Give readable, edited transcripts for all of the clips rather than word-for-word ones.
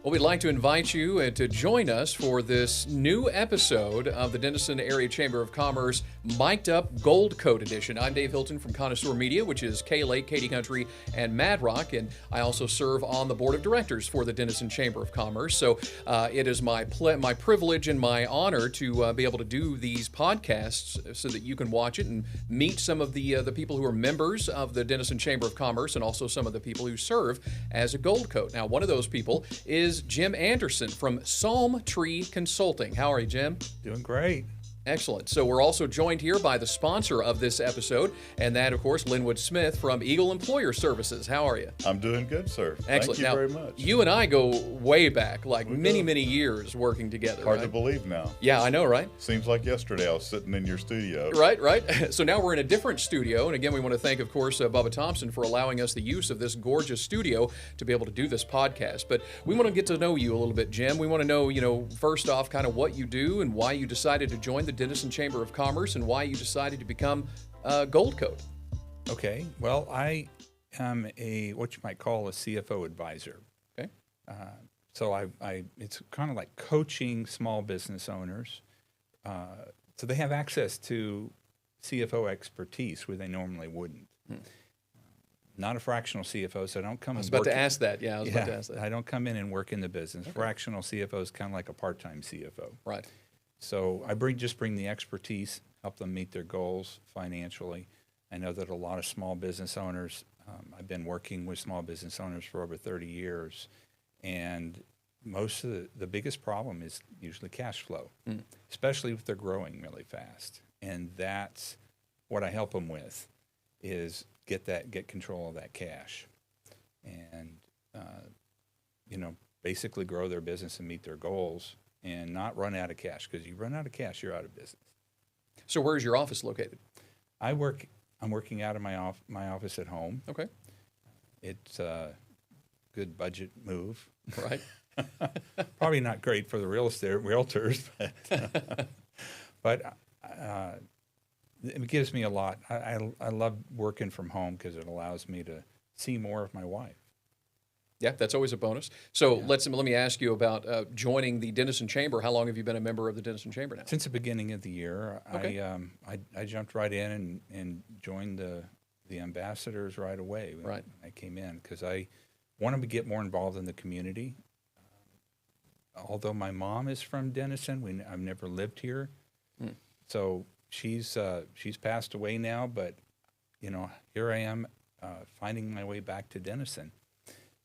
Well, we'd like to invite you to join us for this new episode of the Denison Area Chamber of Commerce Mic'd Up Gold Coat Edition. I'm Dave Hilton from Connoisseur Media, which is K-Lake, Katy Country, and Mad Rock, and I also serve on the board of directors for the Denison Chamber of Commerce. So it is my privilege and my honor to be able to do these podcasts so that you can watch it and meet some of the people who are members of the Denison Chamber of Commerce and also some of the people who serve as a Gold Coat. Now, one of those people is Jim Anderson from Psalmtree Consulting. How are you, Jim? Doing great. Excellent. So we're also joined here by the sponsor of this episode, and that, of course, Linwood Smith from Eagle Employer Services. How are you? I'm doing good, sir. Excellent. Thank you very much. You and I go way back, like many years working together. Hard right? to believe now. Yeah, I know, right? Seems like yesterday I was sitting in your studio. Right. So now we're in a different studio, and again, we want to thank, of course, Bubba Thompson for allowing us the use of this gorgeous studio to be able to do this podcast. But we want to get to know you a little bit, Jim. We want to know, first off, kind of what you do and why you decided to join the Denison Chamber of Commerce and why you decided to become a Gold Coat. Okay. Well, I am what you might call a CFO advisor. Okay. So I it's kind of like coaching small business owners, so they have access to CFO expertise where they normally wouldn't. Not a fractional CFO, so I don't come. I was about to ask that. Yeah, I was about to ask that. I don't come in and work in the business. Okay. Fractional CFO is kind of like a part-time CFO. Right. So I just bring the expertise, help them meet their goals financially. I know that a lot of small business owners, I've been working with small business owners for over 30 years, and most of the biggest problem is usually cash flow, especially if they're growing really fast. And that's what I help them with, is get control of that cash and, basically grow their business and meet their goals and not run out of cash, because you run out of cash, you're out of business. So where's your office located? I'm working out of my office at home. Okay. It's a good budget move. Right. Probably not great for the realtors, but it gives me a lot. I love working from home because it allows me to see more of my wife. Yeah, that's always a bonus. So let me ask you about joining the Denison Chamber. How long have you been a member of the Denison Chamber now? Since the beginning of the year. Okay. I jumped right in and joined the ambassadors right away when I came in, because I wanted to get more involved in the community. Although my mom is from Denison, I've never lived here, so she's passed away now. But here I am finding my way back to Denison.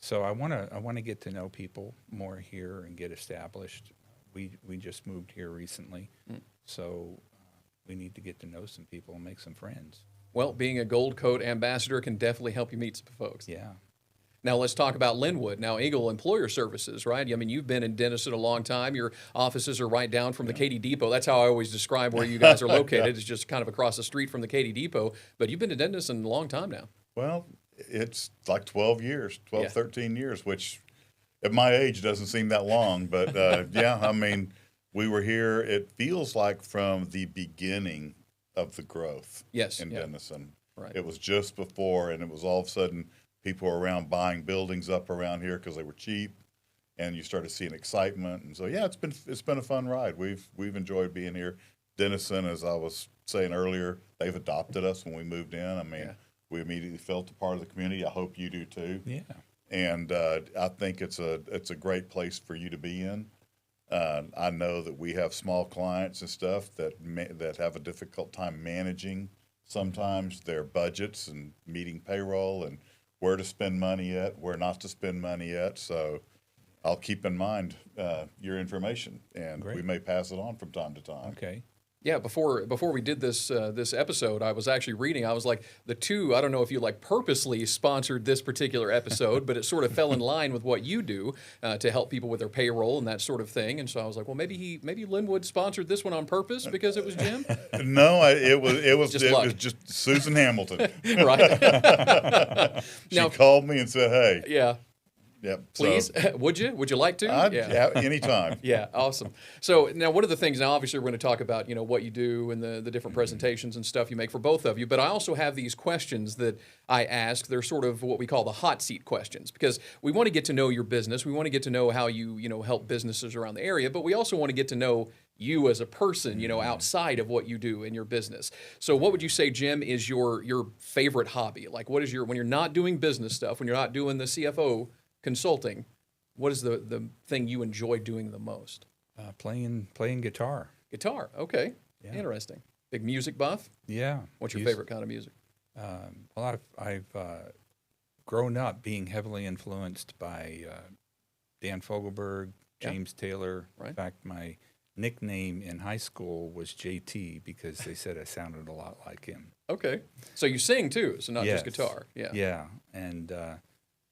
So I want to get to know people more here and get established. We just moved here recently, so we need to get to know some people and make some friends. Well, being a Gold Coat ambassador can definitely help you meet some folks. Yeah. Now let's talk about Linwood. Now, Eagle Employer Services, right? I mean, you've been in Denison a long time. Your offices are right down from the Katy Depot. That's how I always describe where you guys are located. It's just kind of across the street from the Katy Depot. But you've been in Denison a long time now. Well, it's like 13 years, which at my age doesn't seem that long. But we were here, it feels like from the beginning of the growth in Denison. Right. It was just before, and it was all of a sudden people were around buying buildings up around here because they were cheap, and you started seeing excitement. And so, it's been a fun ride. We've enjoyed being here. Denison, as I was saying earlier, they've adopted us when we moved in. I mean, we immediately felt a part of the community. I hope you do too. Yeah. And I think it's a great place for you to be in. I know that we have small clients and stuff that have a difficult time managing sometimes their budgets and meeting payroll and where to spend money at, where not to spend money at. So I'll keep in mind your information, and we may pass it on from time to time. Okay. Yeah, before we did this episode, I was actually reading. I was like, I don't know if you purposely sponsored this particular episode, but it sort of fell in line with what you do to help people with their payroll and that sort of thing. And so I was like, well, maybe Linwood sponsored this one on purpose because it was Jim. No, it was just Susan Hamilton. Right. She called me and said, "Hey, Yep. Please, would you? Would you like to? Yeah, anytime. Yeah, awesome. So now one of the things, now obviously we're going to talk about, what you do and the different presentations and stuff you make for both of you, but I also have these questions that I ask. They're sort of what we call the hot seat questions, because we want to get to know your business. We want to get to know how you, help businesses around the area, but we also want to get to know you as a person, outside of what you do in your business. So what would you say, Jim, is your favorite hobby? Like what is when you're not doing business stuff, when you're not doing the CFO consulting, what is the thing you enjoy doing the most? Playing guitar. Guitar, okay. Yeah. Interesting. Big music buff? Yeah. What's your favorite kind of music? Well, I've grown up being heavily influenced by Dan Fogelberg, James Taylor. Right. In fact, my nickname in high school was JT because they said I sounded a lot like him. Okay. So you sing too, so not Yes. just guitar. Yeah. Yeah. And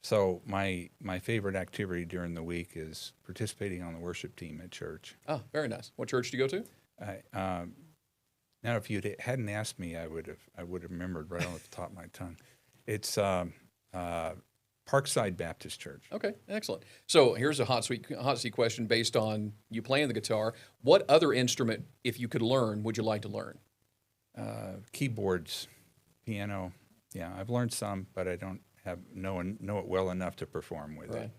so my favorite activity during the week is participating on the worship team at church. Oh, very nice. What church do you go to? Now, if you hadn't asked me, I would have remembered right off the top of my tongue. It's Parkside Baptist Church. Okay, excellent. So here's a hot seat question based on you playing the guitar. What other instrument, if you could learn, would you like to learn? Keyboards, piano. Yeah, I've learned some, but I don't know it well enough to perform with it.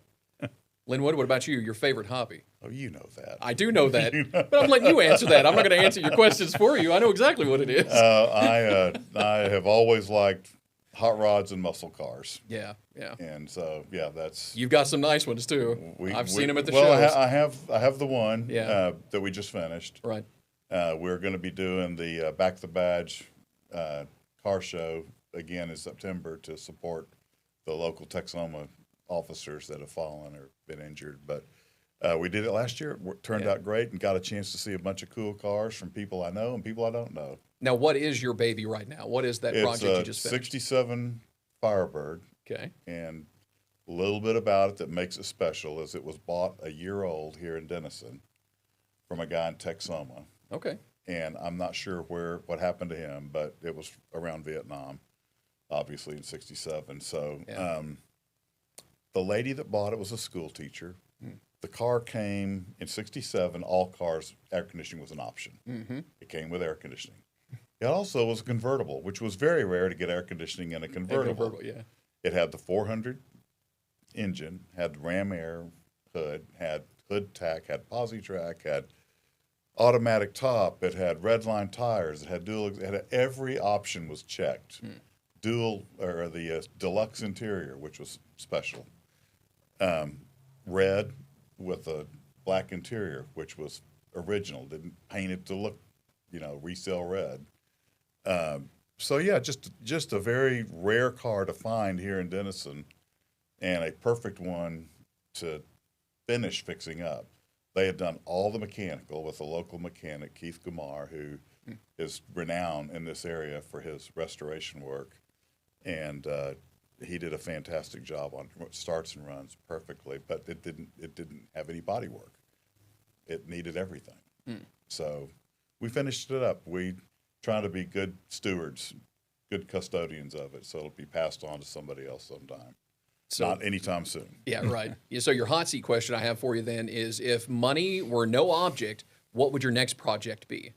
Linwood, what about you? Your favorite hobby? Oh, you know that. I do know that, but I'm letting you answer that. I'm not going to answer your questions for you. I know exactly what it is. I have always liked hot rods and muscle cars. Yeah. And so, that's. You've got some nice ones too. I've seen them at the shows. Well, I have the one Yeah. that we just finished. Right. We're going to be doing the Back the Badge car show again in September to support the local Texoma officers that have fallen or been injured. But we did it last year. It turned out great and got a chance to see a bunch of cool cars from people I know and people I don't know. Now, what is your baby right now? What is that project you just finished? It's a 67 Firebird. Okay. And a little bit about it that makes it special is it was bought a year old here in Denison from a guy in Texoma. Okay. And I'm not sure what happened to him, but it was around Vietnam, obviously in 67. So the lady that bought it was a school teacher. The car came in 67. All cars, air conditioning was an option. Mm-hmm. It came with air conditioning. It also was a convertible, which was very rare to get air conditioning in a convertible. It had the 400 engine, had Ram Air hood, had hood tack, had Positrack, had automatic top. It had redline tires. It had every option was checked. The deluxe interior, which was special. Red with a black interior, which was original. Didn't paint it to look, resale red. So just a very rare car to find here in Denison, and a perfect one to finish fixing up. They had done all the mechanical with a local mechanic, Keith Gumar, who is renowned in this area for his restoration work, and he did a fantastic job on starts and runs perfectly. But it didn't have any body work. It needed everything. So we finished it up. We trying to be good stewards, good custodians of it, so it'll be passed on to somebody else sometime. So, not anytime soon. Yeah, right. So your hot seat question I have for you then is, if money were no object, what would your next project be?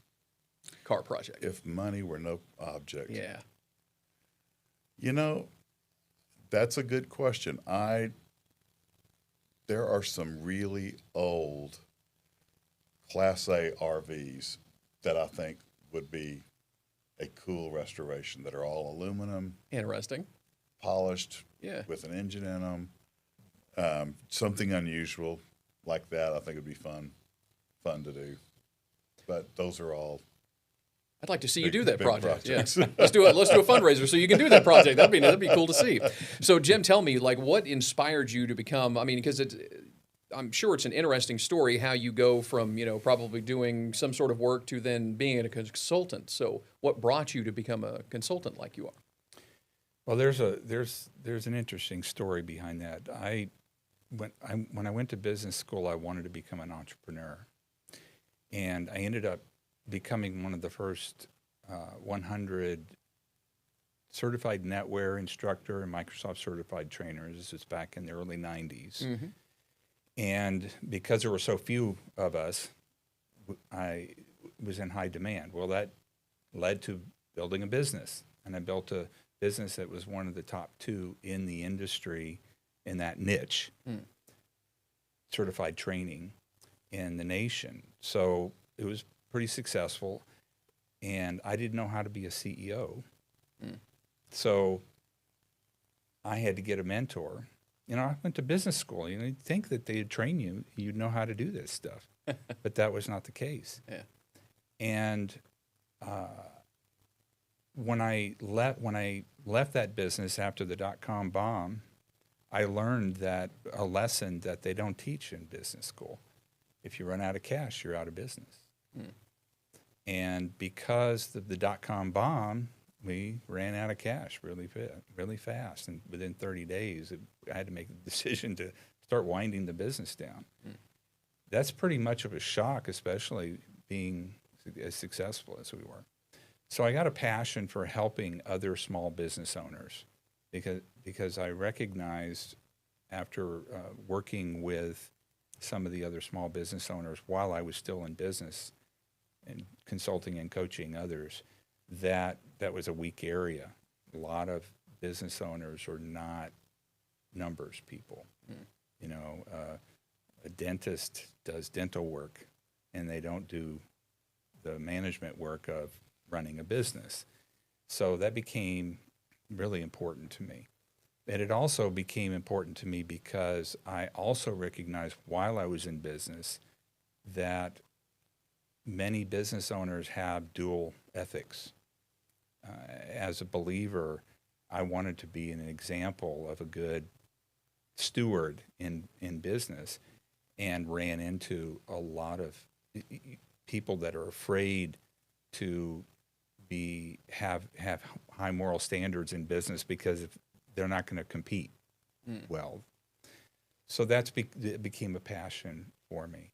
Car project. If money were no object. Yeah. That's a good question. There are some really old Class A RVs that I think would be a cool restoration that are all aluminum. Interesting. Polished. Yeah. With an engine in them. Something unusual like that I think would be fun to do. But those are all. I'd like to see you do that project. Projects. Yeah. Let's do a fundraiser so you can do that project. That'd be cool to see. So Jim, tell me, what inspired you to become, because I'm sure it's an interesting story how you go from, probably doing some sort of work to then being a consultant. So what brought you to become a consultant like you are? Well, there's an interesting story behind that. When I went to business school, I wanted to become an entrepreneur, and I ended up becoming one of the first 100 certified NetWare instructor and Microsoft certified trainer. This was back in the early 90s. Mm-hmm. And because there were so few of us, I was in high demand. Well, that led to building a business. And I built a business that was one of the top 2 in the industry in that niche, certified training in the nation. So it was pretty successful. And I didn't know how to be a CEO. So I had to get a mentor. I went to business school. You'd think that they'd train you, you'd know how to do this stuff. But that was not the case. Yeah. And when I left that business after the dot-com bomb, I learned that a lesson that they don't teach in business school. If you run out of cash, you're out of business. And because of the dot-com bomb, we ran out of cash really fast. And within 30 days, I had to make the decision to start winding the business down. That's pretty much of a shock, especially being as successful as we were. So I got a passion for helping other small business owners because I recognized after working with some of the other small business owners while I was still in business and consulting and coaching others, that was a weak area. A lot of business owners are not numbers people. A dentist does dental work, and they don't do the management work of running a business. So that became really important to me. And it also became important to me because I also recognized while I was in business that many business owners have dual ethics. As a believer, I wanted to be an example of a good steward in business, and ran into a lot of people that are afraid to have high moral standards in business because if they're not going to compete well. So it became a passion for me.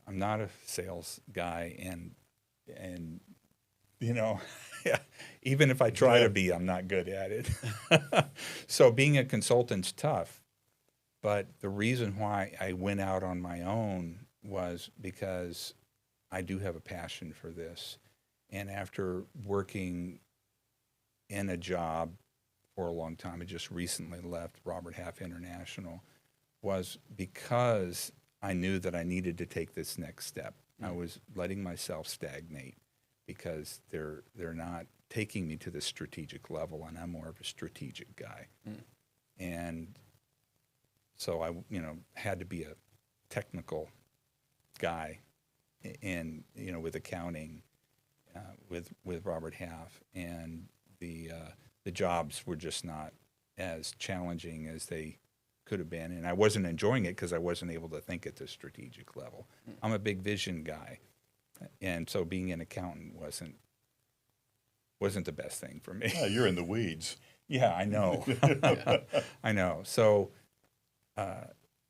I'm not a sales guy, and even if I try to be, I'm not good at it. So being a consultant's tough, but the reason why I went out on my own was because I do have a passion for this. And after working in a job for a long time, I just recently left Robert Half International, was because I knew that I needed to take this next step. I was letting myself stagnate because they're not taking me to the strategic level, and I'm more of a strategic guy. And so I, had to be a technical guy in, with accounting, with Robert Half, and the jobs were just not as challenging as they could have been, and I wasn't enjoying it because I wasn't able to think at the strategic level. I'm a big vision guy, and so being an accountant wasn't the best thing for me. Yeah, you're in the weeds. Yeah, I know. I know. So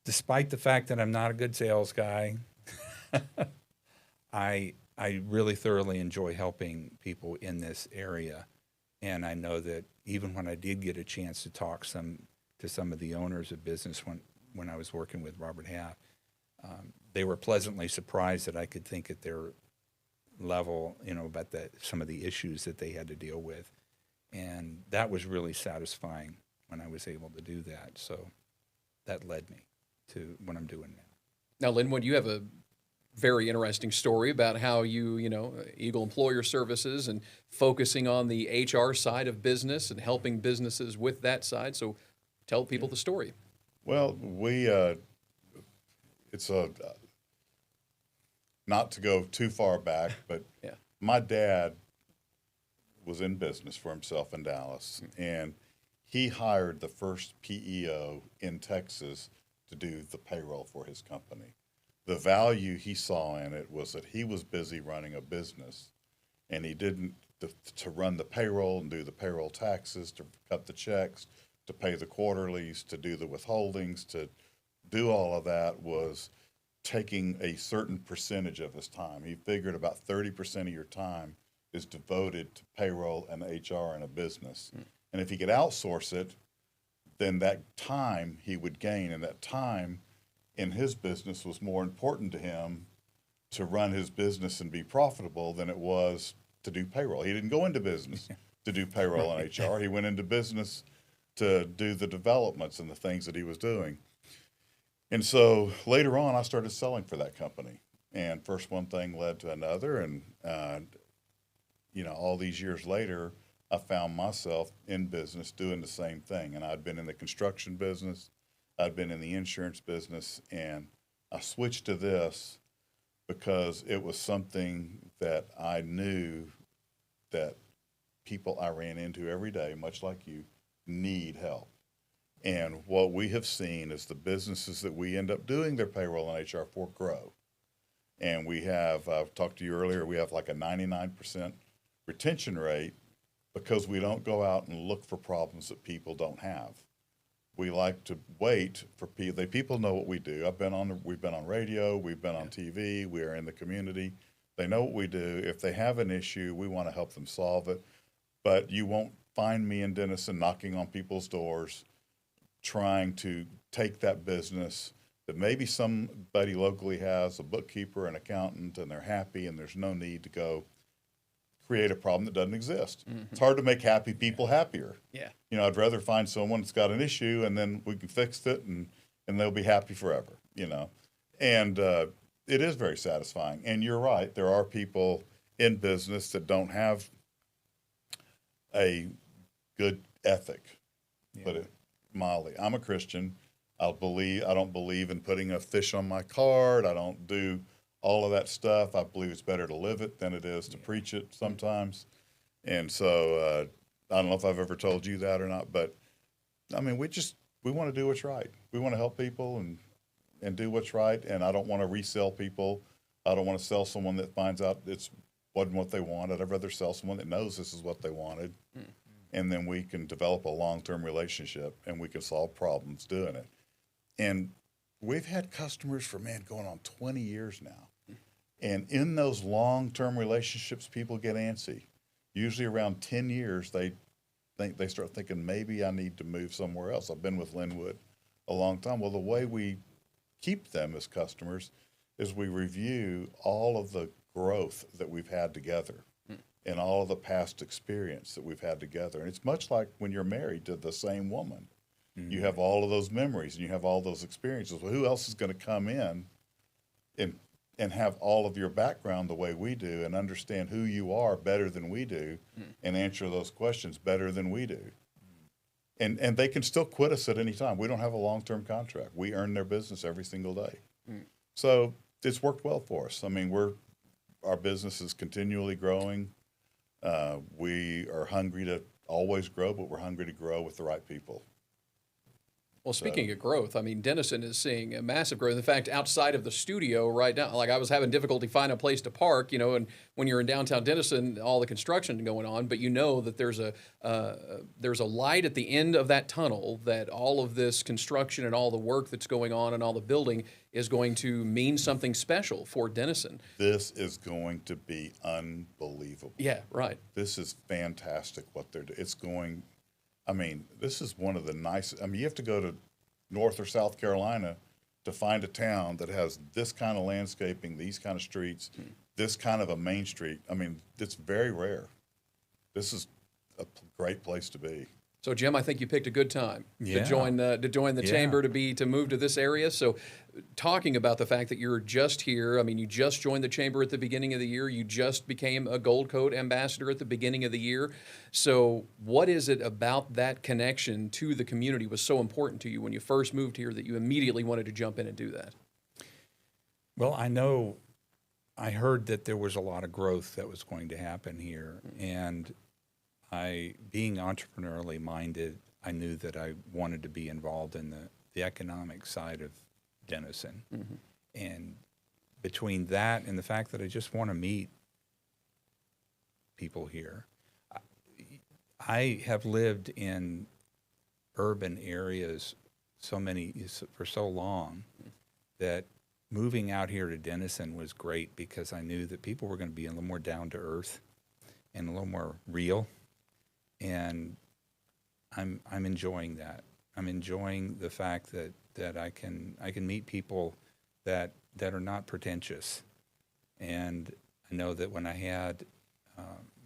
despite the fact that I'm not a good sales guy, I really thoroughly enjoy helping people in this area. And I know that even when I did get a chance to talk to some of the owners of business when I was working with Robert Half, they were pleasantly surprised that I could think at their level, about some of the issues that they had to deal with. And that was really satisfying when I was able to do that. So that led me to what I'm doing now. Now, Linwood, you have a very interesting story about how you, Eagle Employer Services and focusing on the HR side of business and helping businesses with that side. So tell people the story. Well, it's not to go too far back, but my dad was in business for himself in Dallas, and he hired the first PEO in Texas to do the payroll for his company. The value he saw in it was that he was busy running a business, and he didn't to run the payroll and do the payroll taxes, to cut the checks, to pay the quarterlies, to do the withholdings, to do all of that was taking a certain percentage of his time. He figured about 30% of your time is devoted to payroll and HR in a business. And if he could outsource it, then that time he would gain, and that time in his business was more important to him to run his business and be profitable than it was to do payroll. He didn't go into business to do payroll and HR. He went into business to do the developments and the things that he was doing. And so later on, I started selling for that company. And first one thing led to another. And, all these years later, I found myself in business doing the same thing. And I'd been in the construction business, I'd been in the insurance business, and I switched to this because it was something that I knew that people I ran into every day, much like you, need help. And what we have seen is the businesses that we end up doing their payroll and HR for grow. And we have, I've talked to you earlier, we have like a 99% retention rate because we don't go out and look for problems that people don't have. We like to wait for people. People know what we do. We've been on radio, we've been on TV, we are in the community. They know what we do. If they have an issue, we want to help them solve it. But you won't find me in Denison knocking on people's doors, trying to take that business that maybe somebody locally has, a bookkeeper, an accountant, and they're happy and there's no need to go create a problem that doesn't exist. Mm-hmm. It's hard to make happy people happier. Yeah. I'd rather find someone that's got an issue and then we can fix it and they'll be happy forever, And it is very satisfying. And you're right, there are people in business that don't have a good ethic, put it mildly. I'm a Christian. I don't believe in putting a fish on my card. I don't do all of that stuff. I believe it's better to live it than it is to preach it sometimes. And so I don't know if I've ever told you that or not, but I mean, we want to do what's right. We want to help people and do what's right. And I don't want to resell people. I don't want to sell someone that finds out it wasn't what they wanted. I'd rather sell someone that knows this is what they wanted. Mm-hmm. And then we can develop a long-term relationship and we can solve problems doing it. And we've had customers for, going on 20 years now. And in those long-term relationships, people get antsy. Usually around 10 years, they start thinking, maybe I need to move somewhere else. I've been with Linwood a long time. Well, the way we keep them as customers is we review all of the growth that we've had together and all of the past experience that we've had together. And it's much like when you're married to the same woman. Mm-hmm. You have all of those memories and you have all those experiences. Well, who else is going to come in and have all of your background the way we do and understand who you are better than we do and answer those questions better than we do? And they can still quit us at any time. We don't have a long-term contract. We earn their business every single day. So it's worked well for us. I mean, our business is continually growing. We are hungry to always grow, but we're hungry to grow with the right people. Well, speaking of growth, I mean, Denison is seeing a massive growth. In fact, outside of the studio right now, like I was having difficulty finding a place to park, and when you're in downtown Denison, all the construction going on, but that there's a light at the end of that tunnel that all of this construction and all the work that's going on and all the building is going to mean something special for Denison. This is going to be unbelievable. Yeah, right. This is fantastic what they're doing. This is one of the nicest. You have to go to North or South Carolina to find a town that has this kind of landscaping, these kind of streets, this kind of a main street. It's very rare. This is a great place to be. So, Jim, I think you picked a good time to join the chamber, to move to this area. So, talking about the fact that you're just here, you just joined the chamber at the beginning of the year. You just became a Gold Coat ambassador at the beginning of the year. So, what is it about that connection to the community was so important to you when you first moved here that you immediately wanted to jump in and do that? Well, I heard that there was a lot of growth that was going to happen here, and being entrepreneurially minded, I knew that I wanted to be involved in the economic side of Denison. Mm-hmm. And between that and the fact that I just want to meet people here, I have lived in urban areas for so long that moving out here to Denison was great because I knew that people were going to be a little more down to earth and a little more real. And I'm enjoying that. I'm enjoying the fact that I can meet people that are not pretentious, and I know that when I had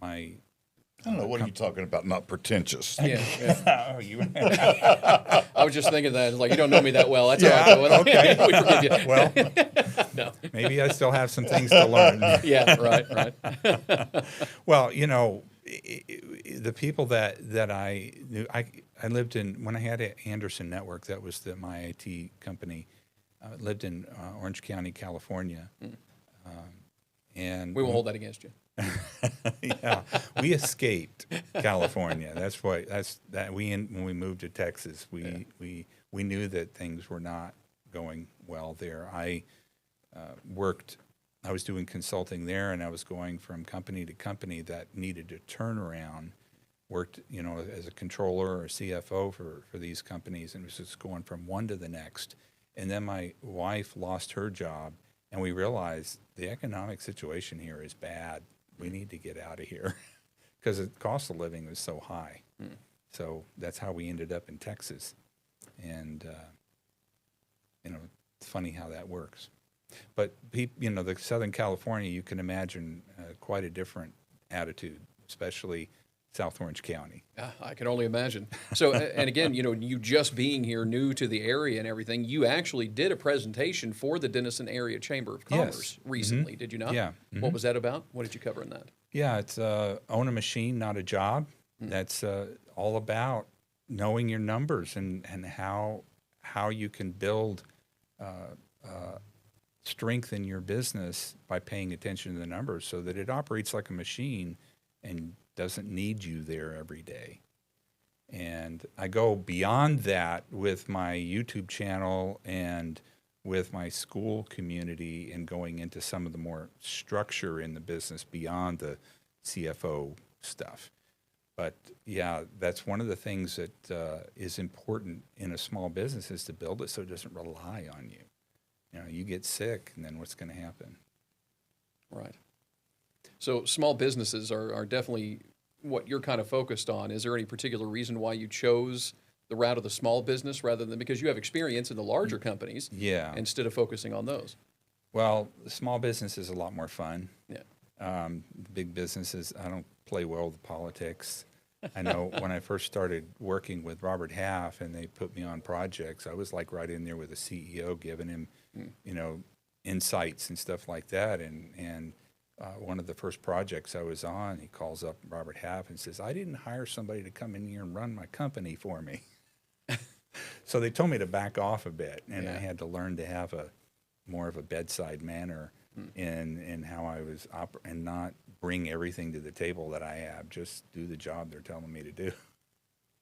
my I don't know. What are you talking about? Not pretentious. Yeah. oh, you I was just thinking that, like, you don't know me that well. That's Yeah, all right. okay. We forgive you. well, No. maybe I still have some things to learn. Yeah, right. Well, the people that I knew, I lived in, when I had Anderson Network, that was my IT company. I lived in Orange County, California, and We won't hold that against you. yeah, we escaped California. When we moved to Texas, we knew that things were not going well there. I was doing consulting there, and I was going from company to company that needed to turn around. Worked, as a controller or a CFO for these companies, and was just going from one to the next. And then my wife lost her job, and we realized the economic situation here is bad. We need to get out of here because the cost of living was so high. So that's how we ended up in Texas. And, it's funny how that works. But, the Southern California, you can imagine quite a different attitude, especially South Orange County. I can only imagine. So, and again, you just being here, new to the area and everything, you actually did a presentation for the Denison Area Chamber of Commerce recently, did you not? Yeah. What was that about? What did you cover in that? Yeah, it's own a machine, not a job. That's all about knowing your numbers and how you can build strength in your business by paying attention to the numbers so that it operates like a machine and doesn't need you there every day. And I go beyond that with my YouTube channel and with my school community and going into some of the more structure in the business beyond the CFO stuff. But yeah, that's one of the things that is important in a small business is to build it so it doesn't rely on you. You get sick, and then what's going to happen? Right. So small businesses are definitely what you're kind of focused on. Is there any particular reason why you chose the route of the small business rather than, because you have experience in the larger companies, instead of focusing on those? Well, the small business is a lot more fun. Yeah. Big businesses, I don't play well with politics. I know when I first started working with Robert Half and they put me on projects, I was like right in there with the CEO giving him, insights and stuff like that. And one of the first projects I was on, he calls up Robert Half and says, I didn't hire somebody to come in here and run my company for me. So they told me to back off a bit, and I had to learn to have more of a bedside manner in how I was and not bring everything to the table that I have. Just do the job they're telling me to do.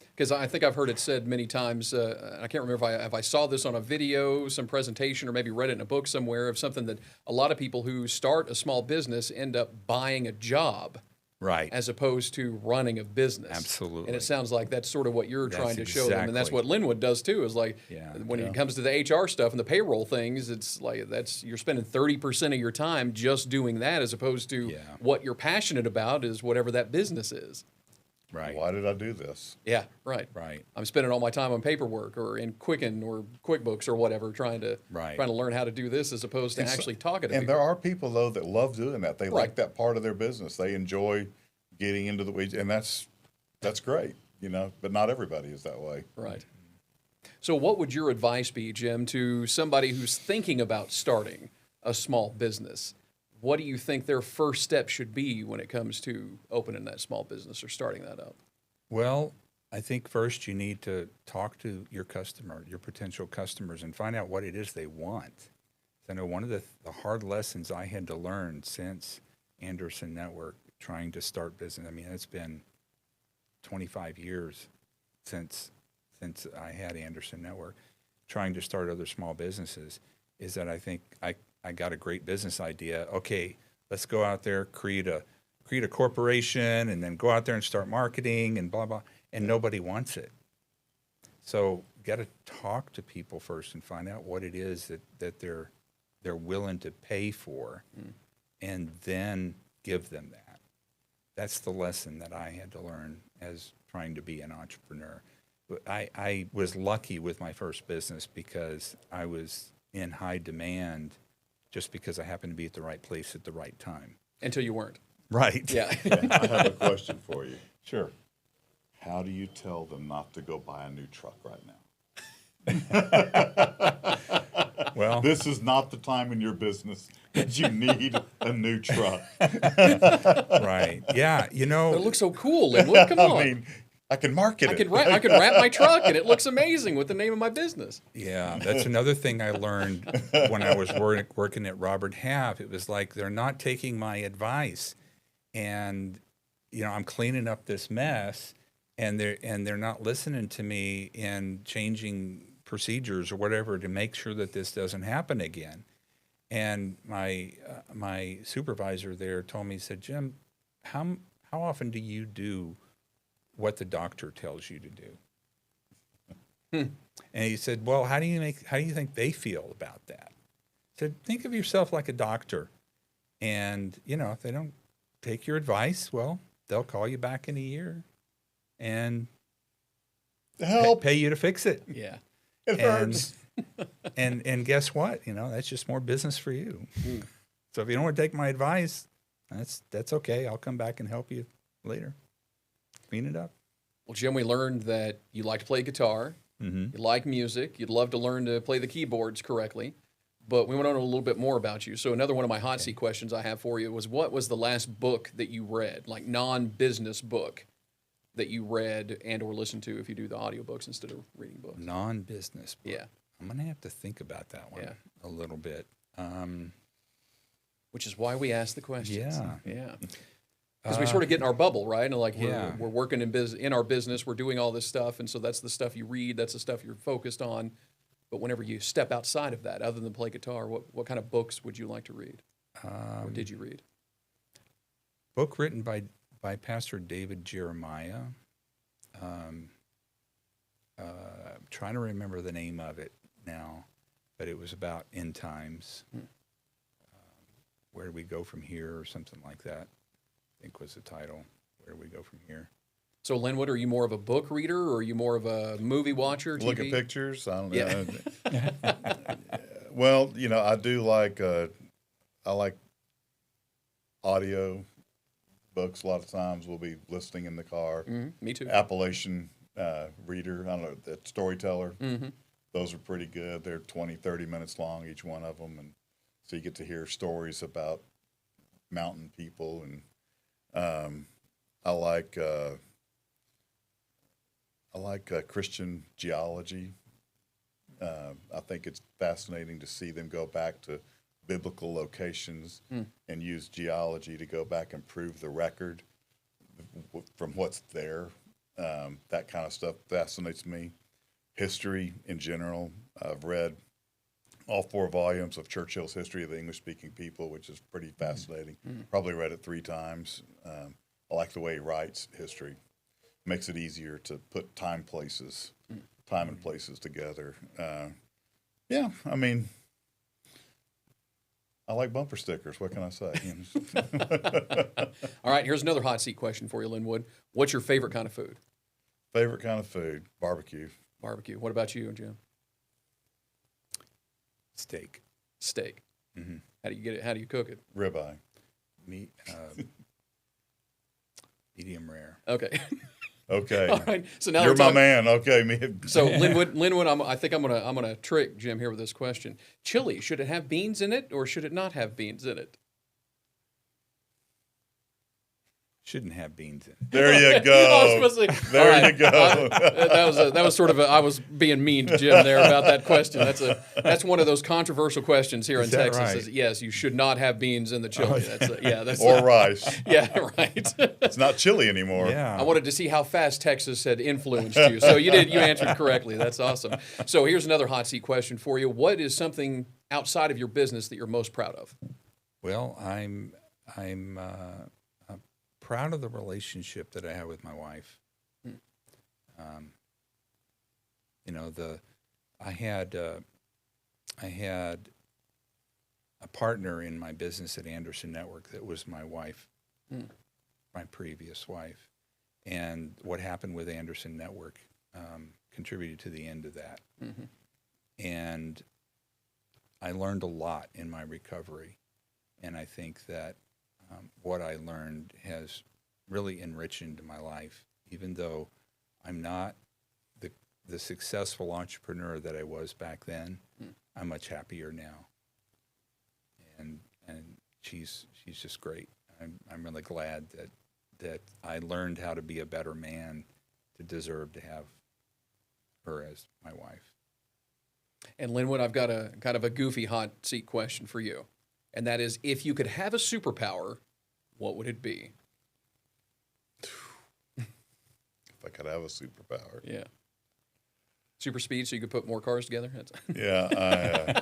Because I think I've heard it said many times, I can't remember if I saw this on a video, some presentation, or maybe read it in a book somewhere, of something that a lot of people who start a small business end up buying a job. Right. As opposed to running a business. Absolutely. And it sounds like that's sort of what you're trying to show them. And that's what Linwood does too, is like when it comes to the HR stuff and the payroll things, it's like you're spending 30% of your time just doing that, as opposed to what you're passionate about is whatever that business is. Right. Why did I do this? Yeah, right. Right. I'm spending all my time on paperwork or in Quicken or QuickBooks or whatever, trying to learn how to do this, as opposed to actually talking to people. And there are people, though, that love doing that. They like that part of their business. They enjoy getting into the weeds, and that's great, but not everybody is that way. Right. So what would your advice be, Jim, to somebody who's thinking about starting a small business? What do you think their first step should be when it comes to opening that small business or starting that up? Well, I think first you need to talk to your customer, your potential customers, and find out what it is they want. I know one of the hard lessons I had to learn since Anderson Network, trying to start business. I mean, it's been 25 years since I had Anderson Network, trying to start other small businesses, is that I think I got a great business idea. Okay, let's go out there, create a corporation, and then go out there and start marketing and blah, blah, and nobody wants it. So got to talk to people first and find out what it is that they're willing to pay for, and then give them that. That's the lesson that I had to learn as trying to be an entrepreneur. I was lucky with my first business because I was in high demand just because I happened to be at the right place at the right time. Until you weren't. Right. Yeah. I have a question for you. Sure. How do you tell them not to go buy a new truck right now? Well, This is not the time in your business that you need a new truck. right. Yeah. You It know, looks so cool, Linwood. Come on. I mean, I can market I it. could wrap my truck, and it looks amazing with the name of my business. yeah, that's another thing I learned when I was working at Robert Half. It was like they're not taking my advice, and I'm cleaning up this mess, and they're not listening to me and changing procedures or whatever to make sure that this doesn't happen again. And my supervisor there told me, he said, Jim, how often do you do what the doctor tells you to do? And he said, well, how do you think they feel about that? I said, think of yourself like a doctor. And, if they don't take your advice, well, they'll call you back in a year and Help. pay you to fix it. Yeah. It hurts. And guess what? That's just more business for you. So if you don't want to take my advice, that's okay. I'll come back and help you later. Clean it up. Well, Jim, we learned that you like to play guitar, you like music, you'd love to learn to play the keyboards correctly, but we want to know a little bit more about you. So another one of my hot seat questions I have for you was, what was the last book that you read, like non-business book that you read and or listened to if you do the audiobooks instead of reading books? Non-business book. Yeah. I'm going to have to think about that one a little bit. Which is why we ask the questions. Yeah. Because we sort of get in our bubble, right? And like Yeah. we're working in our business, we're doing all this stuff, and so that's the stuff you read, that's the stuff you're focused on. But whenever you step outside of that, other than play guitar, what kind of books would you like to read? Or did you read? Book written by Pastor David Jeremiah. I'm trying to remember the name of it now, but it was about end times. Where do we go from here, or something like that, I think was the title. Where do we go from here? So, Linwood, are you more of a book reader, or are you more of a movie watcher? Look TV? at pictures. I don't know. Yeah. Well, I do like I like audio books. A lot of times we'll be listening in the car. Me too. Appalachian reader. I don't know, that storyteller. Mm-hmm. Those are pretty good. They're 20, 30 minutes long, each one of them. And so you get to hear stories about mountain people. And I like Christian geology. I think it's fascinating to see them go back to biblical locations and use geology to go back and prove the record from what's there. That kind of stuff fascinates me. History in general. I've read all 4 volumes of Churchill's History of the English-Speaking People, which is pretty fascinating. Probably read it 3 times. I like the way he writes history. Makes it easier to put time and places together. Yeah, I mean, I like bumper stickers. What can I say? All right, here's another hot seat question for you, Linwood. What's your favorite kind of food? Favorite kind of food? Barbecue. Barbecue. What about you, Jim? Steak. Steak. How do you get it? How do you cook it? Ribeye. Meat. Medium rare. Okay. Okay. All right. So now You're we're my talking- man. Okay, me. So Linwood, I think I'm gonna trick Jim here with this question. Chili, should it have beans in it or should it not have beans in it? Shouldn't have beans in it. There you go. I was supposed to- There all right. you go. That was sort of I was being mean to Jim there about that question. That's one of those controversial questions here in Is that Texas. right? Is, yes, you should not have beans in the chili. That's Or rice. yeah, right. It's not chili anymore. Yeah. I wanted to see how fast Texas had influenced you. So you answered correctly. That's awesome. So here's another hot seat question for you. What is something outside of your business that you're most proud of? Well, I'm proud of the relationship that I have with my wife. I had a partner in my business at Anderson Network that was my wife, my previous wife. And what happened with Anderson Network, contributed to the end of that. And I learned a lot in my recovery. And I think that what I learned has really enriched into my life, even though I'm not the successful entrepreneur that I was back then. I'm much happier now. And she's just great. I'm really glad that I learned how to be a better man to deserve to have her as my wife. And Linwood, I've got a kind of a goofy hot seat question for you. And that is, if you could have a superpower, what would it be? If I could have a superpower. Yeah. Super speed so you could put more cars together? Yeah,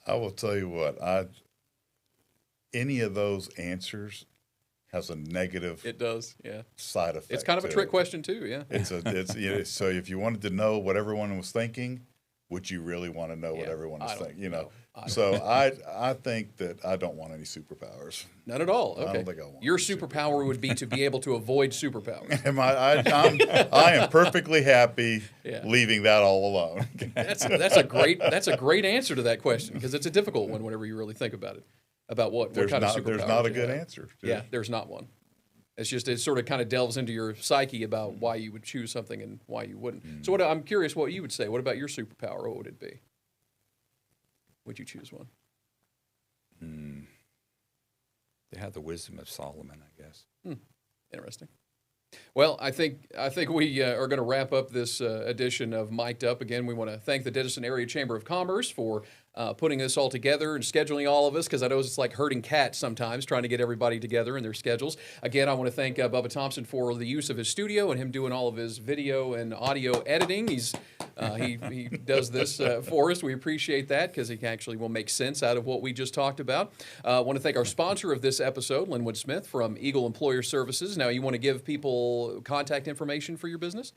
I will tell you what, any of those answers has a negative it does, yeah. side effect. It's kind of a trick question too, yeah. So if you wanted to know what everyone was thinking, would you really want to know what everyone was thinking? You know. So I think that I don't want any superpowers. None at all. Okay. I don't think I want your superpower would be to be able to avoid superpowers. I am perfectly happy leaving that all alone. That's a great answer to that question, because it's a difficult one whenever you really think about it. About what kind of superpower? There's not a good answer. Yeah, there's not one. It sort of kind of delves into your psyche about why you would choose something and why you wouldn't. So I'm curious what you would say. What about your superpower? What would it be? Would you choose one? They have the wisdom of Solomon, I guess. Interesting. Well, I think we are going to wrap up this edition of Mic'd Up. Again, we want to thank the Denison Area Chamber of Commerce for putting this all together and scheduling all of us, because I know it's like herding cats sometimes, trying to get everybody together in their schedules. Again, I want to thank Bubba Thompson for the use of his studio and him doing all of his video and audio editing. He does this for us. We appreciate that, because he actually will make sense out of what we just talked about. I want to thank our sponsor of this episode, Linwood Smith from Eagle Employer Services. Now, you want to give people contact information for your business?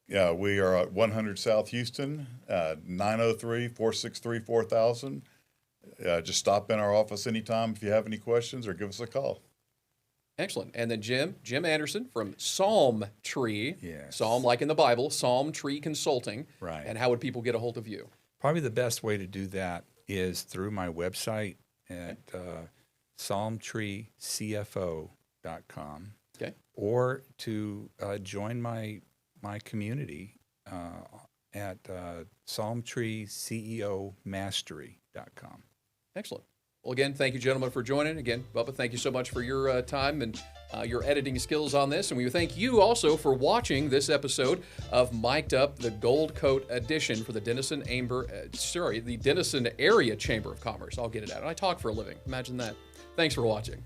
Yeah, we are at 100 South Houston, 903-463-4000. Just stop in our office anytime if you have any questions, or give us a call. Excellent. And then Jim Anderson from Psalmtree. Yes. Psalm, like in the Bible, Psalmtree Consulting. Right. And how would people get a hold of you? Probably the best way to do that is through my website at psalmtreecfo.com. Okay. Or to join my community at psalmtreeceomastery.com. Excellent. Well, again, thank you, gentlemen, for joining. Again, Bubba, thank you so much for your time and your editing skills on this. And we thank you also for watching this episode of Mic'd Up, the Gold Coat edition for the Denison Area Chamber of Commerce. I'll get it out. And I talk for a living. Imagine that. Thanks for watching.